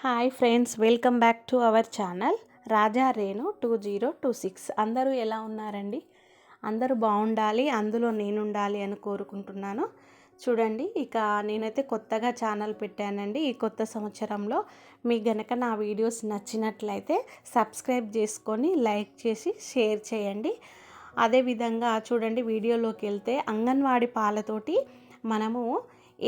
Hi friends, welcome back to our channel Raja Renu 2026. అందరూ ఎలా ఉన్నారండి? అందరూ బాగుండాలి, అందులో నేను ఉండాలి అని కోరుకుంటున్నాను. చూడండి, ఇక నేనైతే కొత్తగా ఛానల్ పెట్టానండి. ఈ కొత్త సంవత్సరంలో మీకు గనక నా వీడియోస్ నచ్చినట్లయితే సబ్స్క్రైబ్ చేసుకొని లైక్ చేసి షేర్ చేయండి. అదేవిధంగా చూడండి, వీడియోలోకి వెళ్తే అంగన్వాడీ పాలతోటి మనము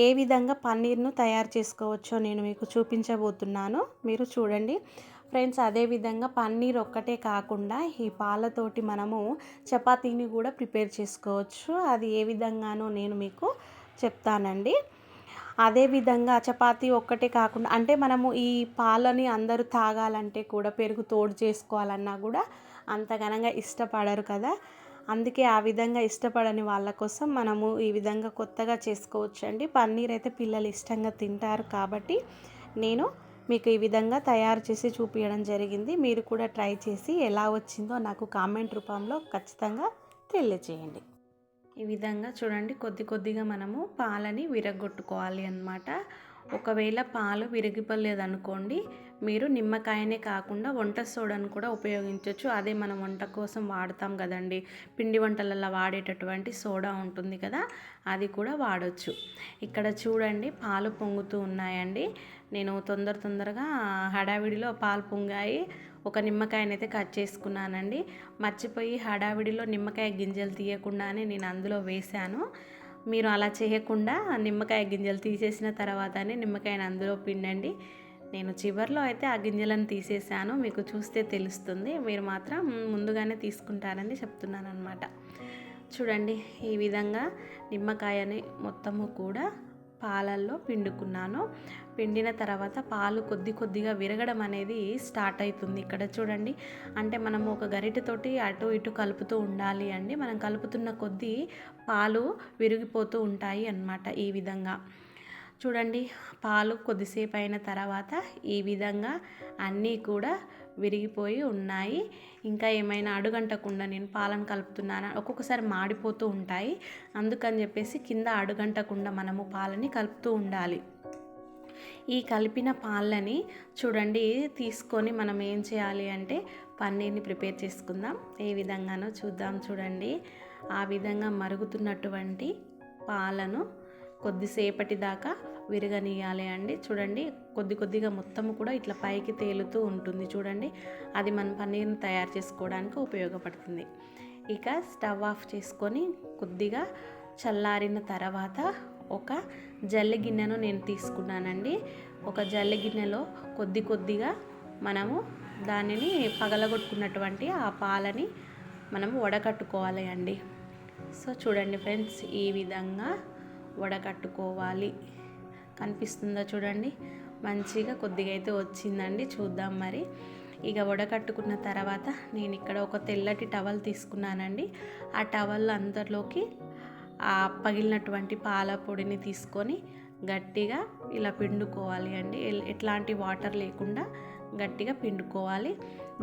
ఏ విధంగా పన్నీర్ను తయారు చేసుకోవచ్చో నేను మీకు చూపించబోతున్నాను. మీరు చూడండి ఫ్రెండ్స్. అదేవిధంగా పన్నీర్ ఒక్కటే కాకుండా ఈ పాలతోటి మనము చపాతీని కూడా ప్రిపేర్ చేసుకోవచ్చు. అది ఏ విధంగానో నేను మీకు చెప్తానండి. అదేవిధంగా చపాతీ ఒక్కటే కాకుండా, అంటే మనము ఈ పాలని అందరూ తాగాలంటే కూడా, పెరుగు తోడు చేసుకోవాలన్నా కూడా అంత ఘనంగా ఇష్టపడరు కదా. అందుకే ఆ విధంగా ఇష్టపడని వాళ్ళ కోసం మనము ఈ విధంగా కొత్తగా చేసుకోవచ్చు అండి. పన్నీర్ అయితే పిల్లలు ఇష్టంగా తింటారు కాబట్టి నేను మీకు ఈ విధంగా తయారు చేసి చూపించడం జరిగింది. మీరు కూడా ట్రై చేసి ఎలా వచ్చిందో నాకు కామెంట్ రూపంలో ఖచ్చితంగా తెలియజేయండి. ఈ విధంగా చూడండి, కొద్ది కొద్దిగా మనము పాలని విరగొట్టుకోవాలి అన్నమాట. ఒకవేళ పాలు విరిగిపోలేదనుకోండి, మీరు నిమ్మకాయనే కాకుండా వంట సోడాను కూడా ఉపయోగించవచ్చు. అదే మనం వంట కోసం వాడతాం కదండి, పిండి వంటలలో వాడేటటువంటి సోడా ఉంటుంది కదా, అది కూడా వాడచ్చు. ఇక్కడ చూడండి, పాలు పొంగుతూ ఉన్నాయండి. నేను తొందరగా హడావిడిలో పాలు పొంగాయి, ఒక నిమ్మకాయనైతే కట్ చేసుకున్నానండి. మర్చిపోయి హడావిడిలో నిమ్మకాయ గింజలు తీయకుండానే నేను అందులో వేశాను. మీరు అలా చేయకుండా నిమ్మకాయ గింజలు తీసేసిన తర్వాతనే నిమ్మకాయని అందులో పిండండి. నేను చివరిలో అయితే ఆ గింజలను తీసేసాను, మీకు చూస్తే తెలుస్తుంది. మీరు మాత్రం ముందుగానే తీసుకుంటారని చెప్తున్నాను అనమాట. చూడండి, ఈ విధంగా నిమ్మకాయని మొత్తము కూడా పాలల్లో పిండుకున్నాను. పిండిన తర్వాత పాలు కొద్దిగా విరగడం అనేది స్టార్ట్ అవుతుంది. ఇక్కడ చూడండి, అంటే మనము ఒక గరిటెతోటి అటు ఇటు కలుపుతూ ఉండాలి అండి. మనం కలుపుతున్న కొద్దీ పాలు విరిగిపోతూ ఉంటాయి అన్నమాట. ఈ విధంగా చూడండి, పాలు కొద్దిసేపు అయిన తర్వాత ఈ విధంగా అన్నీ కూడా విరిగిపోయి ఉన్నాయి. ఇంకా ఏమైనా అడుగంటకుండా నేను పాలను కలుపుతున్నాను. ఒక్కొక్కసారి మాడిపోతూ ఉంటాయి, అందుకని చెప్పేసి కింద అడుగంటకుండా మనము పాలని కలుపుతూ ఉండాలి. ఈ కలిపిన పాలని చూడండి తీసుకొని మనం ఏం చేయాలి అంటే పన్నీర్ని ప్రిపేర్ చేసుకుందాం. ఏ విధంగానో చూద్దాం. చూడండి, ఆ విధంగా మరుగుతున్నటువంటి పాలను కొద్దిసేపటి దాకా విరగనీయాలి అండి. చూడండి, కొద్దిగా మొత్తము కూడా ఇట్లా పైకి తేలుతూ ఉంటుంది. చూడండి, అది మన పన్నీర్ని తయారు చేసుకోవడానికి ఉపయోగపడుతుంది. ఇక స్టవ్ ఆఫ్ చేసుకొని కొద్దిగా చల్లారిన తర్వాత ఒక జల్లె గిన్నెను నేను తీసుకున్నానండి. ఒక జల్లె గిన్నెలో కొద్దిగా మనము దానిని పగలగొట్టుకున్నటువంటి ఆ పాలని మనము వడకట్టుకోవాలి అండి. సో చూడండి ఫ్రెండ్స్, ఈ విధంగా వడకట్టుకోవాలి. కనిపిస్తుందా? చూడండి, మంచిగా కొద్దిగా అయితే వచ్చిందండి. చూద్దాం మరి. ఇక వడకట్టుకున్న తర్వాత నేను ఇక్కడ ఒక తెల్లటి టవల్ తీసుకున్నానండి. ఆ టవల్ అందరిలోకి ఆ పగిలినటువంటి పాల పొడిని తీసుకొని గట్టిగా ఇలా పిండుకోవాలి అండి. ఎట్లాంటి వాటర్ లేకుండా గట్టిగా పిండుకోవాలి.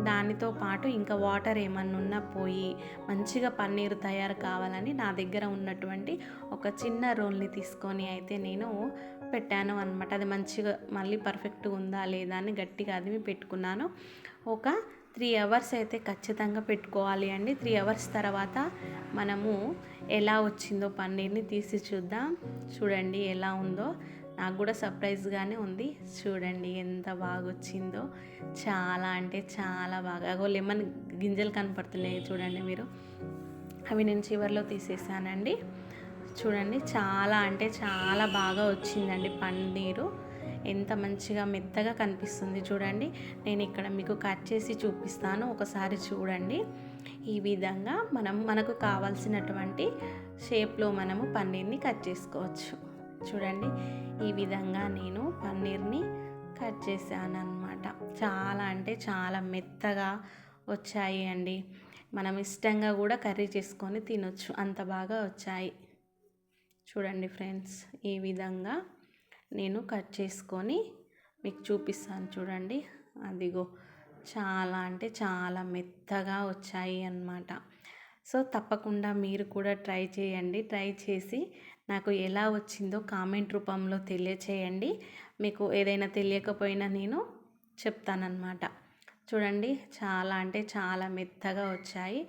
దానితో పాటు ఇంకా వాటర్ ఏమన్నా ఉన్నా పోయి మంచిగా పన్నీరు తయారు కావాలని నా దగ్గర ఉన్నటువంటి ఒక చిన్న రోల్ని తీసుకొని అయితే నేను పెట్టాను అనమాట. అది మంచిగా మళ్ళీ పర్ఫెక్ట్గా ఉందా లేదా అని గట్టిగా అదిమి పెట్టుకున్నాను. ఒక 3 అవర్స్ అయితే ఖచ్చితంగా పెట్టుకోవాలి అండి. 3 అవర్స్ తర్వాత మనము ఎలా వచ్చిందో పన్నీర్ని తీసి చూద్దాం. చూడండి ఎలా ఉందో, నాకు కూడా సర్ప్రైజ్గానే ఉంది. చూడండి ఎంత బాగా వచ్చిందో, చాలా అంటే చాలా బాగా. లెమన్ గింజలు కనపడుతున్నాయి చూడండి మీరు, అవి నేను చివరిలో తీసేసానండి. చూడండి, చాలా అంటే చాలా బాగా వచ్చిందండి పన్నీరు. ఎంత మంచిగా మెత్తగా కనిపిస్తుంది చూడండి. నేను ఇక్కడ మీకు కట్ చేసి చూపిస్తాను, ఒకసారి చూడండి. ఈ విధంగా మనకు కావాల్సినటువంటి షేప్లో మనము పన్నీర్ని కట్ చేసుకోవచ్చు. చూడండి, ఈ విధంగా నేను పన్నీర్ని కట్ చేశాను అన్నమాట. చాలా అంటే చాలా మెత్తగా వచ్చాయి అండి. మనం ఇష్టంగా కూడా కర్రీ చేసుకొని తినొచ్చు, అంత బాగా వచ్చాయి. చూడండి ఫ్రెండ్స్, ఈ విధంగా నేను కట్ చేసుకొని మీకు చూపిస్తాను. చూడండి, అదిగో చాలా అంటే చాలా మెత్తగా వచ్చాయి అన్నమాట. సో తప్పకుండా మీరు కూడా ట్రై చేయండి. ట్రై చేసి నాకు ఎలా వచ్చిందో కామెంట్ రూపంలో తెలియచేయండి. మీకు ఏదైనా తెలియకపోయినా నేను చెప్తానన్నమాట. చూడండి చాలా అంటే చాలా మెత్తగా వచ్చాయి.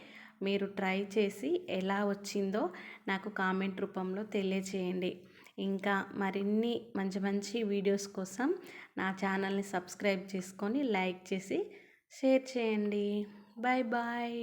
మీరు ట్రై చేసి ఎలా వచ్చిందో నాకు కామెంట్ రూపంలో తెలియచేయండి. ఇంకా మరిన్ని మంచి మంచి వీడియోస్ కోసం నా ఛానల్ని సబ్స్క్రైబ్ చేసుకొని లైక్ చేసి షేర్ చేయండి. Bye bye.